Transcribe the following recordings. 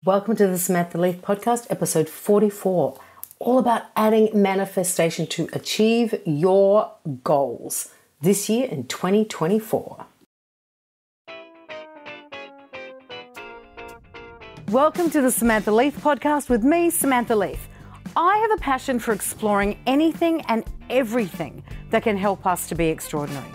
Welcome to the Samantha Leaf Podcast, episode 44, all about adding manifestation to achieve your goals this year in 2024. Welcome to the Samantha Leaf Podcast with me, Samantha Leaf. I have a passion for exploring anything and everything that can help us to be extraordinary.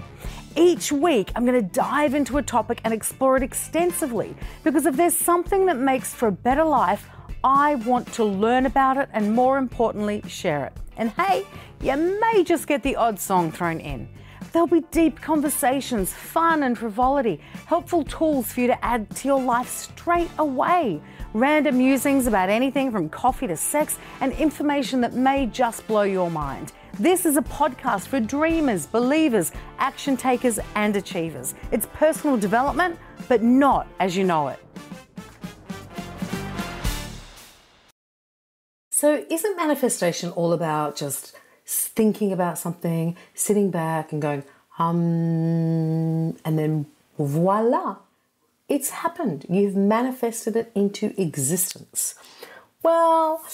Each week, I'm going to dive into a topic and explore it extensively because if there's something that makes for a better life, I want to learn about it and, more importantly, share it. And hey, you may just get the odd song thrown in. There'll be deep conversations, fun and frivolity, helpful tools for you to add to your life straight away, random musings about anything from coffee to sex, and information that may just blow your mind. This is a podcast for dreamers, believers, action takers, and achievers. It's personal development, but not as you know it. So isn't manifestation all about just thinking about something, sitting back and going, and then voila, it's happened. You've manifested it into existence. Well,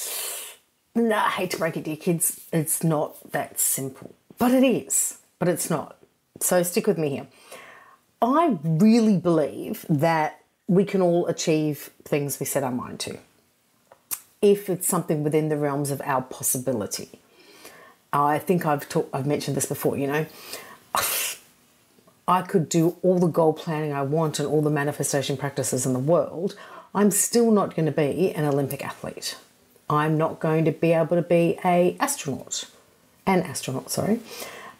no, I hate to break it to you kids, it's not that simple. But it is, but it's not. So stick with me here. I really believe that we can all achieve things we set our mind to, if it's something within the realms of our possibility. I think I've mentioned this before, I could do all the goal planning I want and all the manifestation practices in the world. I'm still not going to be an Olympic athlete. I'm not going to be able to be an astronaut,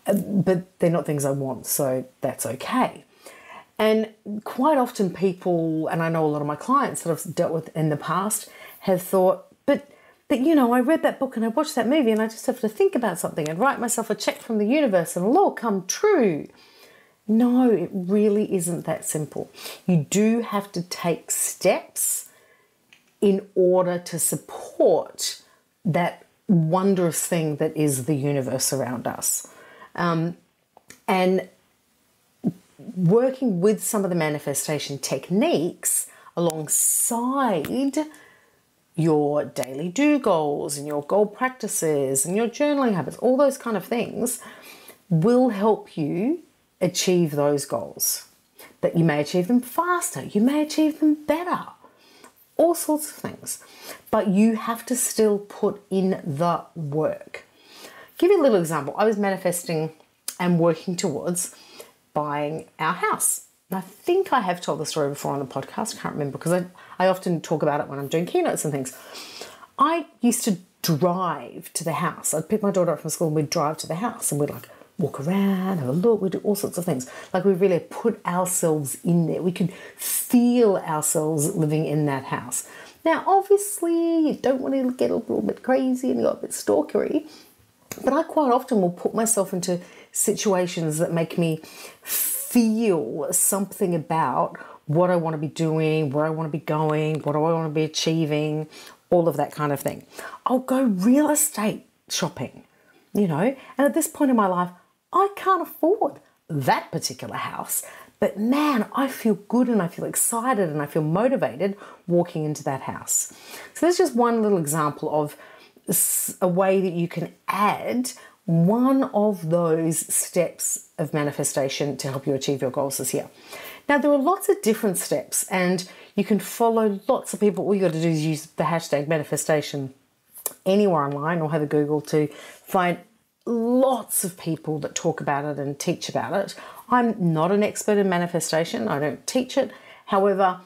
but they're not things I want, so that's okay. And quite often people, and I know a lot of my clients that I've dealt with in the past, have thought, but I read that book and I watched that movie and I just have to think about something and write myself a check from the universe and it'll all come true. No, it really isn't that simple. You do have to take steps in order to support that wondrous thing that is the universe around us. And working with some of the manifestation techniques alongside your daily do goals and your goal practices and your journaling habits, all those kind of things will help you achieve those goals. That you may achieve them faster, you may achieve them better, all sorts of things. But you have to still put in the work. Give you a little example. I was manifesting and working towards buying our house. And I think I have told the story before on the podcast. I can't remember because I often talk about it when I'm doing keynotes and things. I used to drive to the house. I'd pick my daughter up from school and we'd drive to the house and we'd walk around, have a look, we'd do all sorts of things. We really put ourselves in there. We could feel ourselves living in that house. Now, obviously, you don't want to get a little bit crazy and a bit stalkery, but I quite often will put myself into situations that make me feel something about what I want to be doing, where I want to be going, what do I want to be achieving, all of that kind of thing. I'll go real estate shopping, and at this point in my life, I can't afford that particular house, but man, I feel good and I feel excited and I feel motivated walking into that house. So there's just one little example of a way that you can add one of those steps of manifestation to help you achieve your goals this year. Now, there are lots of different steps and you can follow lots of people. All you got to do is use the hashtag manifestation anywhere online or have a Google to find lots of people that talk about it and teach about it. I'm not an expert in manifestation. I don't teach it. However,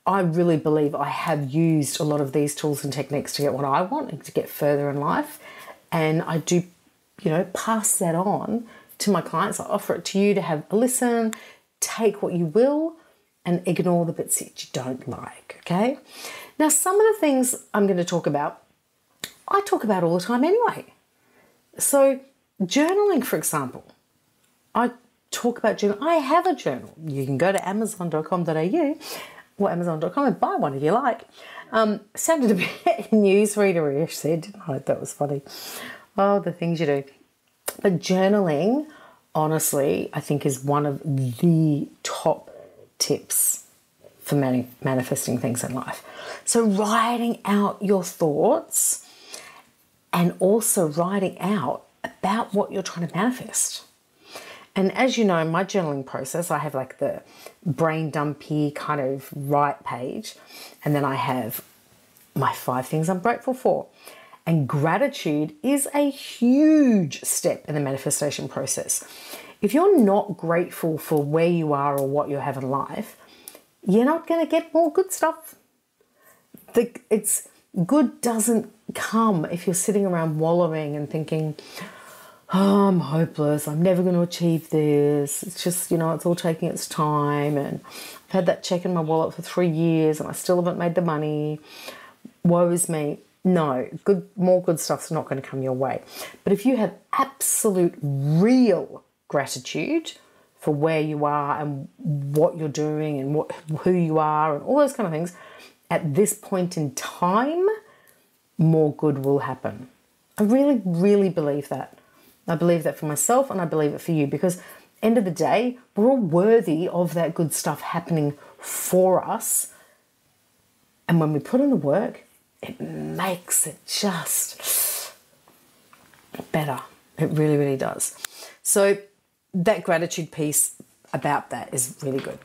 I really believe I have used a lot of these tools and techniques to get what I want and to get further in life. And I do, pass that on to my clients. I offer it to you to have a listen, take what you will, and ignore the bits that you don't like, okay? Now, some of the things I'm going to talk about, I talk about all the time anyway. So journaling, for example, I talk about journaling. I have a journal. You can go to amazon.com.au or amazon.com and buy one if you like. Sounded a bit newsreader-ish, said. I thought that was funny. Oh, the things you do. But journaling, honestly, I think is one of the top tips for manifesting things in life. So writing out your thoughts and also writing out about what you're trying to manifest. And as you know, in my journaling process, I have like the brain dumpy kind of write page, and then I have my 5 things I'm grateful for. And gratitude is a huge step in the manifestation process. If you're not grateful for where you are or what you have in life, you're not going to get more good stuff. It's good doesn't come if you're sitting around wallowing and thinking, oh, I'm hopeless, I'm never going to achieve this. It's just, it's all taking its time. And I've had that check in my wallet for 3 years and I still haven't made the money. Woe is me. No, more good stuff's not going to come your way. But if you have absolute, real gratitude for where you are and what you're doing and who you are and all those kind of things, at this point in time, more good will happen. I really, really believe that. I believe that for myself and I believe it for you, because end of the day, we're all worthy of that good stuff happening for us. And when we put in the work, it makes it just better. It really, really does. So that gratitude piece about that is really good.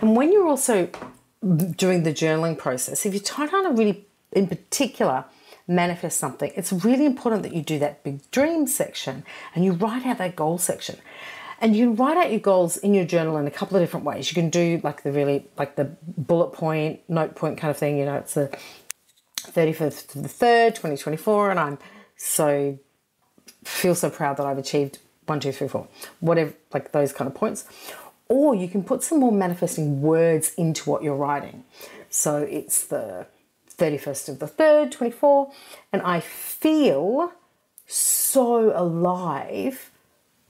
And when you're also doing the journaling process, if you're trying to really, in particular, manifest something, it's really important that you do that big dream section and you write out that goal section. And you can write out your goals in your journal in a couple of different ways. You can do like the bullet point, note point kind of thing. It's the 31st of the 3rd, 2024, and I'm feel so proud that I've achieved 1, 2, 3, 4, whatever, like those kind of points. Or you can put some more manifesting words into what you're writing. So it's the 31st of the 3rd, 24, and I feel so alive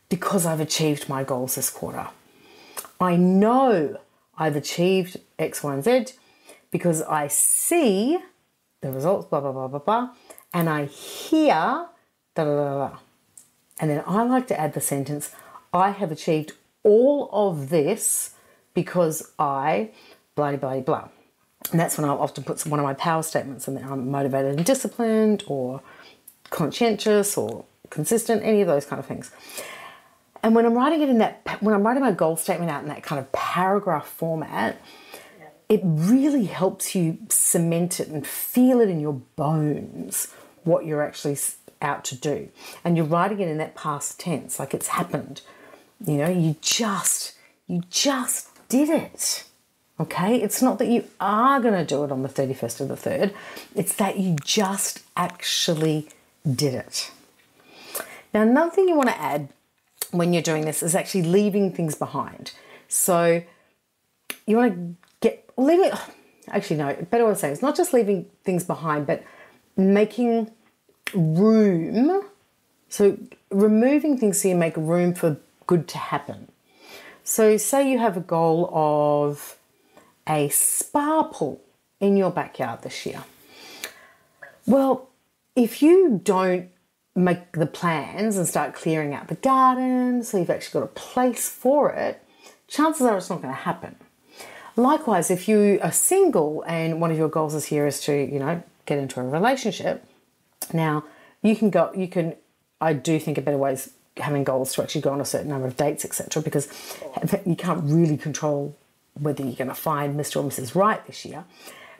because I've achieved my goals this quarter. I know I've achieved X, Y, and Z because I see the results, blah, blah, blah, blah, blah, and I hear da, da, da, da. And then I like to add the sentence, I have achieved all of this because I blah, blah, blah. And that's when I'll often put one of my power statements in there. I'm motivated and disciplined, or conscientious, or consistent, any of those kind of things. And when I'm writing when I'm writing my goal statement out in that kind of paragraph format, it really helps you cement it and feel it in your bones, what you're actually out to do. And you're writing it in that past tense, like it's happened. You just did it. Okay? It's not that you are going to do it on the 31st of the 3rd. It's that you just actually did it. Now, another thing you want to add when you're doing this is actually leaving things behind. So you want to actually no, better way to say it, it's not just leaving things behind, but making room. So removing things so you make room for good to happen. So say you have a goal of a spa pool in your backyard this year. Well, if you don't make the plans and start clearing out the garden so you've actually got a place for it, chances are it's not going to happen. Likewise, if you are single and one of your goals this year is to, get into a relationship, now I do think a better way is having goals to actually go on a certain number of dates, etc., because you can't really control whether you're going to find Mr. or Mrs. Right this year,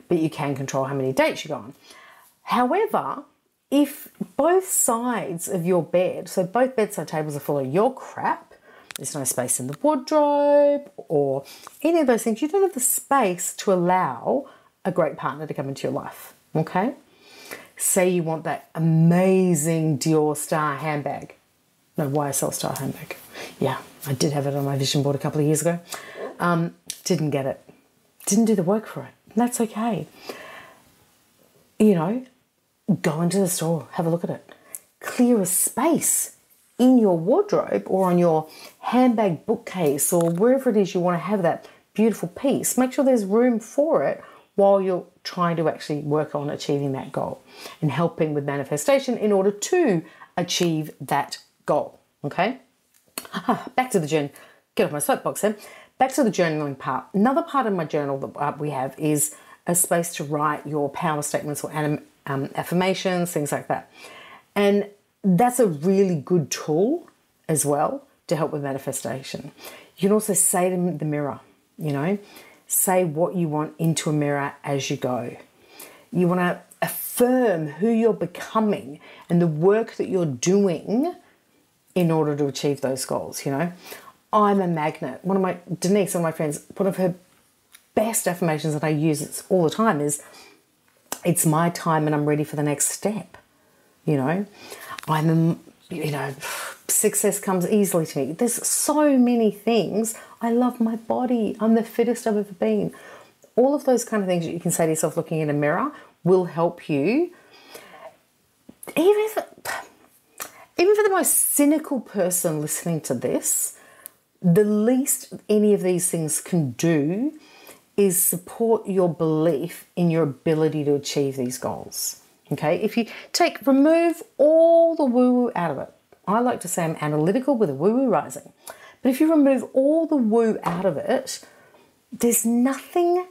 but you can control how many dates you go on. However, if both sides of your bed, so both bedside tables are full of your crap, there's no space in the wardrobe or any of those things, you don't have the space to allow a great partner to come into your life, okay? Say you want that amazing Dior Star handbag. No, YSL Star handbag. Yeah, I did have it on my vision board a couple of years ago. Didn't get it. Didn't do the work for it. And that's okay. Go into the store, have a look at it. Clear a space in your wardrobe or on your handbag bookcase or wherever it is you want to have that beautiful piece. Make sure there's room for it while you're trying to actually work on achieving that goal and helping with manifestation in order to achieve that goal, okay? Back to the gin. Get off my soapbox then. back to the journaling part. Another part of my journal that we have is a space to write your power statements or affirmations, things like that. And that's a really good tool as well to help with manifestation. You can also say to the mirror, you know, say what you want into a mirror as you go. You want to affirm who you're becoming and the work that you're doing in order to achieve those goals, you know. I'm a magnet. Denise, one of my friends, one of her best affirmations that I use all the time is, it's my time and I'm ready for the next step. You know, success comes easily to me. There's so many things. I love my body. I'm the fittest I've ever been. All of those kind of things that you can say to yourself looking in a mirror will help you. Even for the most cynical person listening to this, the least any of these things can do is support your belief in your ability to achieve these goals. Okay, if you remove all the woo-woo out of it. I like to say I'm analytical with a woo-woo rising. But if you remove all the woo out of it, there's nothing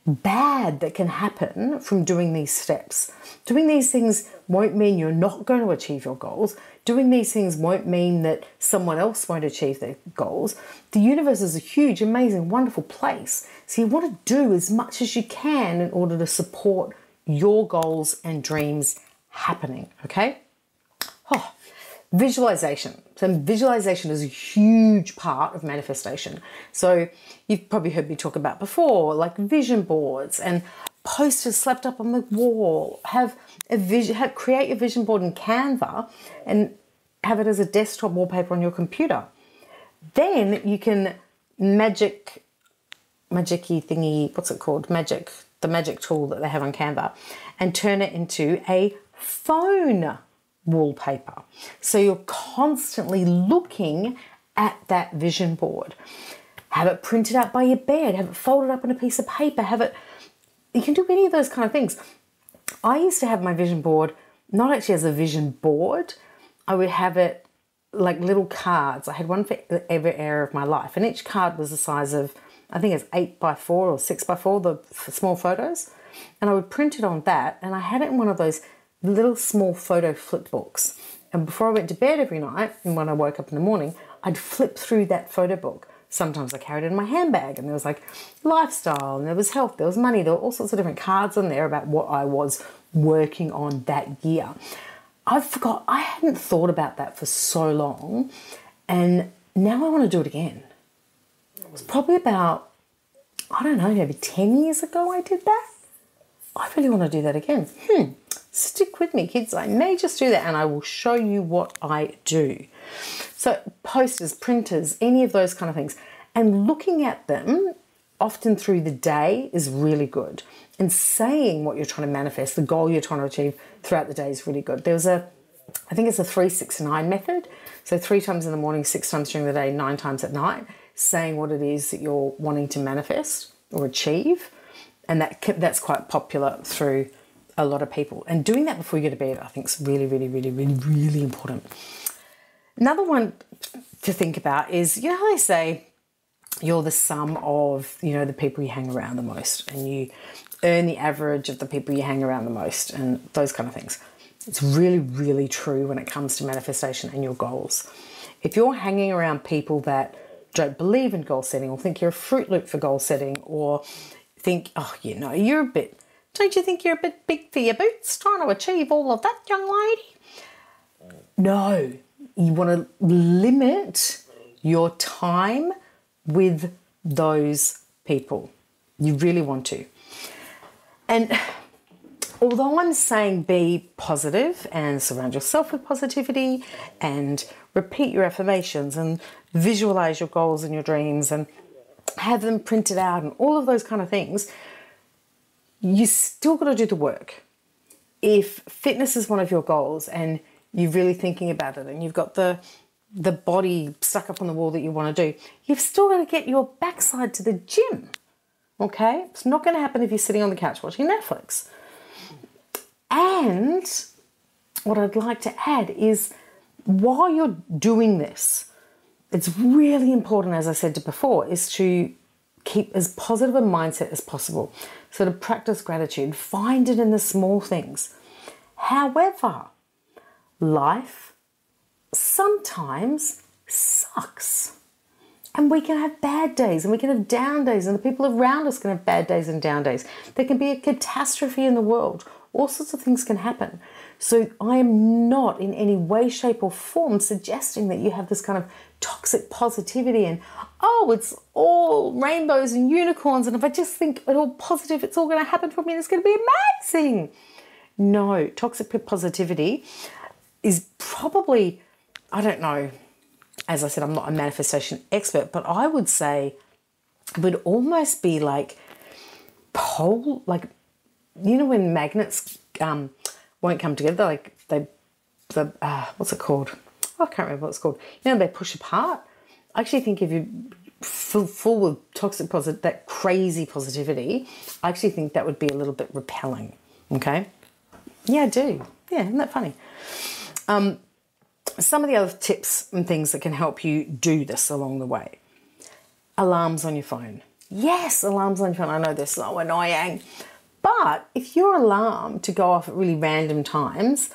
bad that can happen from doing these steps. Doing these things won't mean you're not going to achieve your goals. Doing these things won't mean that someone else won't achieve their goals. The universe is a huge, amazing, wonderful place. So you want to do as much as you can in order to support your goals and dreams happening, okay? Visualization. So visualization is a huge part of manifestation. So you've probably heard me talk about before, like vision boards and posters slapped up on the wall. Create a vision board in Canva and have it as a desktop wallpaper on your computer. Then you can magicy thingy, what's it called? The magic tool that they have on Canva, and turn it into a phone wallpaper. So you're constantly looking at that vision board. Have it printed out by your bed, have it folded up on a piece of paper, you can do any of those kind of things. I used to have my vision board, not actually as a vision board, I would have it like little cards. I had one for every area of my life, and each card was the size of, I think it's 8x4 or 6x4, the small photos. And I would print it on that, and I had it in one of those little small photo flip books. And before I went to bed every night, and when I woke up in the morning, I'd flip through that photo book. Sometimes I carried it in my handbag, and there was like lifestyle, and there was health, there was money, there were all sorts of different cards on there about what I was working on that year. I hadn't thought about that for so long, and now I want to do it again. It was probably about, I don't know, maybe 10 years ago I did that. I really want to do that again. Stick with me, kids. I may just do that, and I will show you what I do. So posters, printers, any of those kind of things. And looking at them often through the day is really good. And saying what you're trying to manifest, the goal you're trying to achieve throughout the day is really good. I think it's a 3-6-9 method. So 3 times in the morning, 6 times during the day, 9 times at night, saying what it is that you're wanting to manifest or achieve. And that's quite popular through a lot of people. And doing that before you go to bed, I think is really, really, really, really, really important. Another one to think about is, you know how they say you're the sum of, you know, the people you hang around the most, and you earn the average of the people you hang around the most, and those kind of things. It's really, really true when it comes to manifestation and your goals. If you're hanging around people that don't believe in goal setting, or think you're a Fruit Loop for goal setting, or think, don't you think you're a bit big for your boots trying to achieve all of that, young lady? No, you want to limit your time with those people. You really want to. And although I'm saying be positive and surround yourself with positivity and repeat your affirmations and visualize your goals and your dreams and have them printed out and all of those kind of things, you still got to do the work. If fitness is one of your goals and you're really thinking about it and you've got the body stuck up on the wall that you want to do, you've still got to get your backside to the gym. Okay? It's not going to happen if you're sitting on the couch watching Netflix. And what I'd like to add is, while you're doing this, it's really important, as I said before, is to keep as positive a mindset as possible. So to practice gratitude, find it in the small things. However, life sometimes sucks. And we can have bad days and we can have down days, and the people around us can have bad days and down days. There can be a catastrophe in the world. All sorts of things can happen. So I am not in any way, shape or form suggesting that you have this kind of toxic positivity and, oh, it's all rainbows and unicorns, and if I just think it all positive, it's all going to happen for me and it's going to be amazing. No, toxic positivity is probably, I don't know, as I said, I'm not a manifestation expert, but I would say it would almost be like when magnets won't come together, like what's it called? Oh, I can't remember what it's called. They push apart. I actually think if you full with toxic that crazy positivity, I actually think that would be a little bit repelling. Okay? Yeah, I do. Yeah, isn't that funny? Some of the other tips and things that can help you do this along the way. Alarms on your phone. Yes, alarms on your phone. I know they're so annoying. But if your alarm to go off at really random times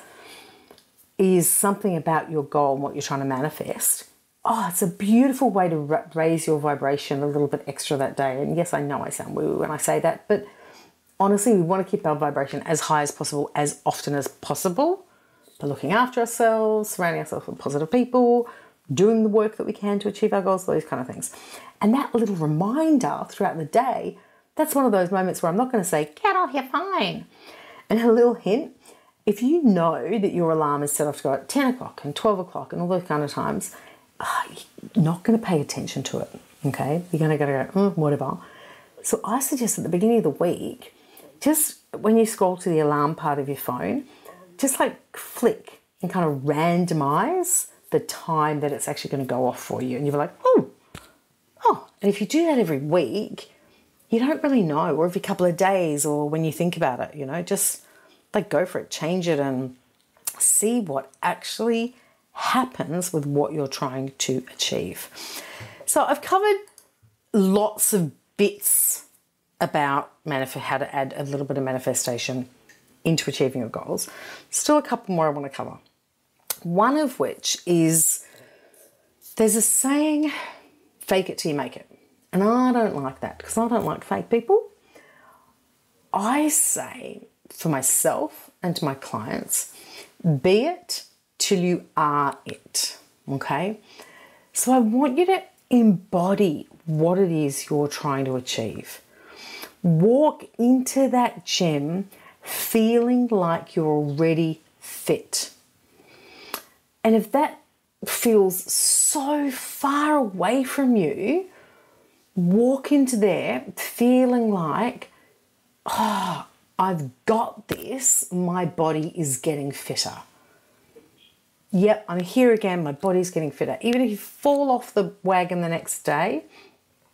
is something about your goal and what you're trying to manifest, it's a beautiful way to raise your vibration a little bit extra that day. And yes, I know I sound woo when I say that, but honestly, we want to keep our vibration as high as possible, as often as possible, by looking after ourselves, surrounding ourselves with positive people, doing the work that we can to achieve our goals, those kind of things. And that little reminder throughout the day, that's one of those moments where I'm not going to say, get off your phone. And a little hint, if you know that your alarm is set off to go at 10 o'clock and 12 o'clock and all those kind of times, you're not going to pay attention to it, okay? You're going to go, whatever. So I suggest at the beginning of the week, just when you scroll to the alarm part of your phone, just like flick and kind of randomize the time that it's actually going to go off for you. And you're like, oh. And if you do that every week, you don't really know, or every couple of days, or when you think about it, just like go for it, change it and see what actually happens with what you're trying to achieve. So I've covered lots of bits about how to add a little bit of manifestation into achieving your goals. Still a couple more I want to cover. One of which is, there's a saying, fake it till you make it. And I don't like that because I don't like fake people. I say for myself and to my clients, be it till you are it, okay? So I want you to embody what it is you're trying to achieve. Walk into that gym feeling like you're already fit. And if that feels so far away from you, walk into there feeling like, I've got this, my body is getting fitter. Yep, I'm here again, my body's getting fitter. Even if you fall off the wagon the next day,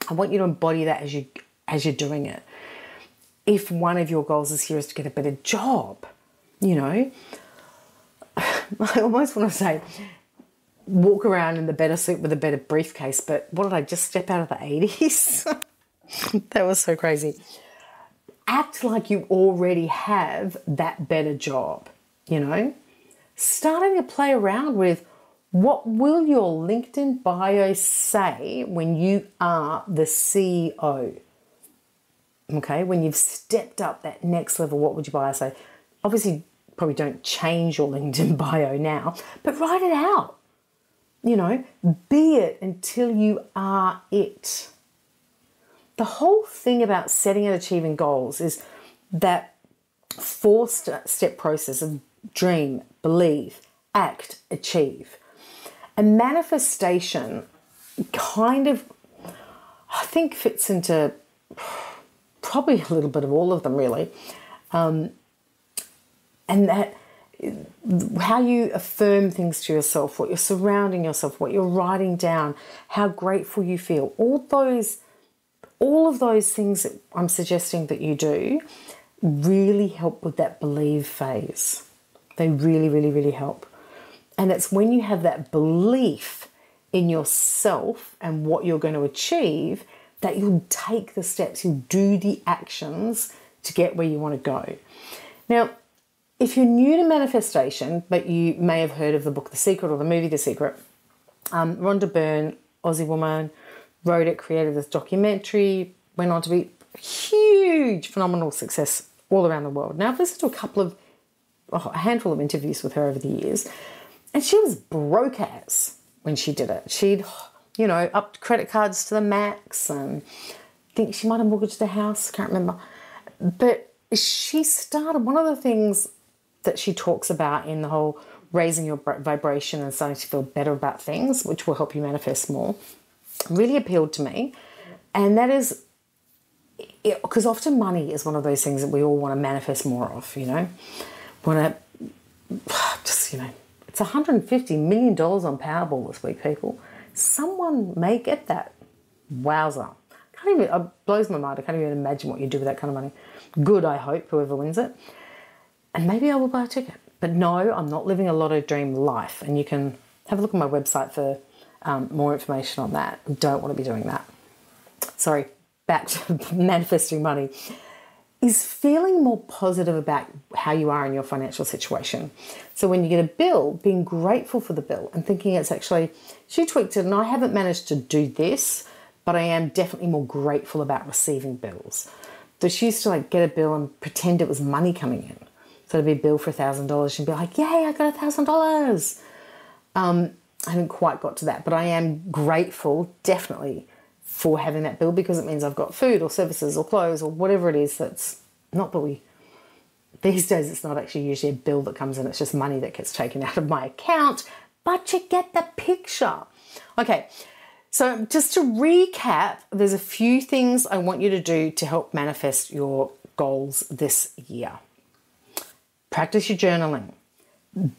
I want you to embody that as you're doing it. If one of your goals is here is to get a better job, I almost want to say, walk around in the better suit with a better briefcase, but what did I just step out of the 80s? That was so crazy. Act like you already have that better job, Starting to play around with, what will your LinkedIn bio say when you are the CEO? Okay, when you've stepped up that next level, what would your bio say? Obviously, probably don't change your LinkedIn bio now, but write it out. Be it until you are it. The whole thing about setting and achieving goals is that 4-step process of dream, believe, act, achieve. And manifestation kind of, I think, fits into probably a little bit of all of them, really. And that how you affirm things to yourself, what you're surrounding yourself, what you're writing down, how grateful you feel, all of those things that I'm suggesting that you do really help with that believe phase. They really, really, really help. And it's when you have that belief in yourself and what you're going to achieve that you'll take the steps, you'll do the actions to get where you want to go. Now, if you're new to manifestation, but you may have heard of the book The Secret or the movie The Secret, Rhonda Byrne, Aussie woman, wrote it, created this documentary, went on to be huge, phenomenal success all around the world. Now, I've listened to a handful of interviews with her over the years, and she was broke as when she did it. She'd, upped credit cards to the max, and I think she might have mortgaged the house, can't remember. But she started, one of the things that she talks about in the whole raising your vibration and starting to feel better about things, which will help you manifest more, really appealed to me. And that is, because often money is one of those things that we all want to manifest more of, want to just, it's $150 million on Powerball this week, people. Someone may get that. Wowza. It blows my mind. I can't even imagine what you do with that kind of money. Good, I hope, whoever wins it. And maybe I will buy a ticket. But no, I'm not living a lotto dream life. And you can have a look at my website for more information on that. I don't want to be doing that. Sorry, back to manifesting money. Is feeling more positive about how you are in your financial situation. So when you get a bill, being grateful for the bill and thinking it's actually, she tweaked it and I haven't managed to do this, but I am definitely more grateful about receiving bills. So she used to get a bill and pretend it was money coming in. So it'd be a bill for $1,000. She'd be like, yay, I got $1,000. I haven't quite got to that, but I am grateful, definitely, for having that bill because it means I've got food or services or clothes or whatever it is that's not that these days it's not actually usually a bill that comes in, it's just money that gets taken out of my account, but you get the picture. Okay, so just to recap, there's a few things I want you to do to help manifest your goals this year. Practice your journaling.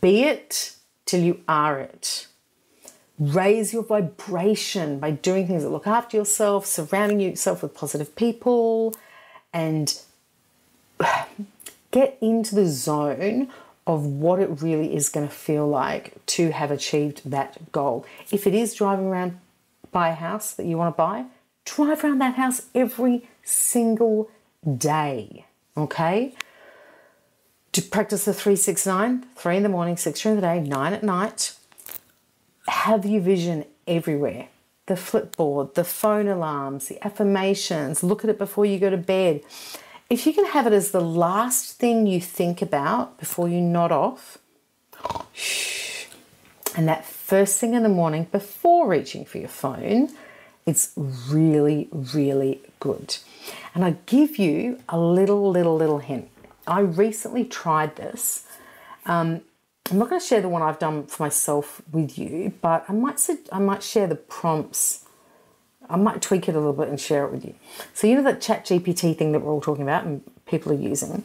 Be it till you are it. Raise your vibration by doing things that look after yourself, surrounding yourself with positive people, and get into the zone of what it really is going to feel like to have achieved that goal. If it is driving around by a house that you want to buy, drive around that house every single day, okay? To practice the 3-6-9, 3 in the morning, 6 during the day, 9 at night. Have your vision everywhere. The flipboard, the phone alarms, the affirmations, look at it before you go to bed. If you can have it as the last thing you think about before you nod off, and that first thing in the morning before reaching for your phone, it's really, really good. And I give you a little hint. I recently tried this. I'm not going to share the one I've done for myself with you, but I might share the prompts. I might tweak it a little bit and share it with you. So you know that ChatGPT thing that we're all talking about and people are using?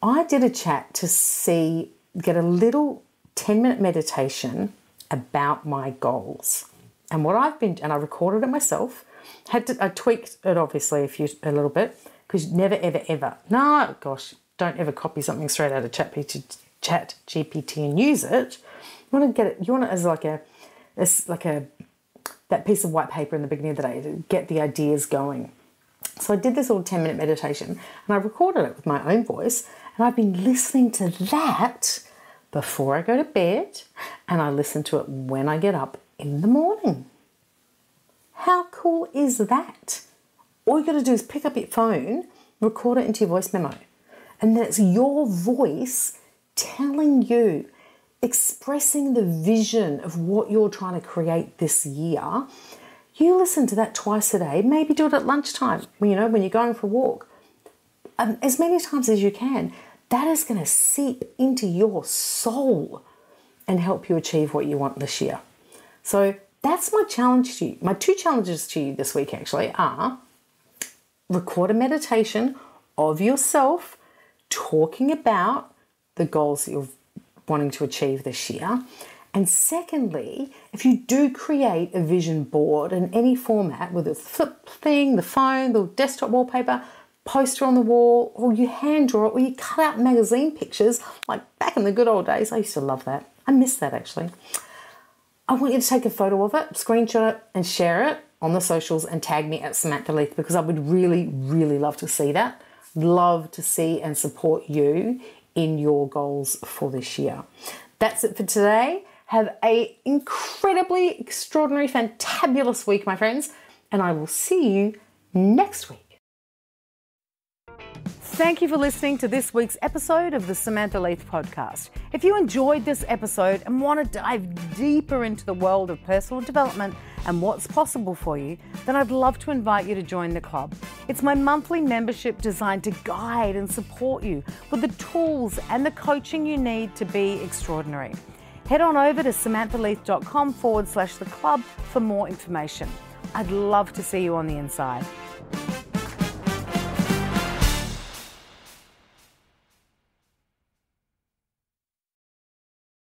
I did a chat to get a little 10-minute meditation about my goals. And I recorded it myself. I tweaked it obviously a little bit because never, ever, no, gosh, don't ever copy something straight out of ChatGPT and use it. You want to get it. You want it as that piece of white paper in the beginning of the day to get the ideas going. So I did this little 10-minute meditation and I recorded it with my own voice, and I've been listening to that before I go to bed, and I listen to it when I get up in the morning. How cool is that? All you got to do is pick up your phone, record it into your voice memo, and then it's your voice telling you, expressing the vision of what you're trying to create this year. You listen to that twice a day, maybe do it at lunchtime, when you're going for a walk. As many times as you can. That is going to seep into your soul and help you achieve what you want this year. So that's my challenge to you. My 2 challenges to you this week actually are record a meditation of yourself talking about the goals that you're wanting to achieve this year. And secondly, if you do create a vision board in any format, whether it's the flip thing, the phone, the desktop wallpaper, poster on the wall, or you hand draw it, or you cut out magazine pictures, like back in the good old days. I used to love that. I miss that actually. I want you to take a photo of it, screenshot it, and share it on the socials and tag me at Samantha Leith, because I would really, really love to see that. Love to see and support you in your goals for this year. That's it for today. Have an incredibly, extraordinary, fantabulous week, my friends, and I will see you next week. Thank you for listening to this week's episode of the Samantha Leith podcast. If you enjoyed this episode and want to dive deeper into the world of personal development and what's possible for you, then I'd love to invite you to join the club. It's my monthly membership designed to guide and support you with the tools and the coaching you need to be extraordinary. Head on over to samanthaleith.com/the club for more information. I'd love to see you on the inside.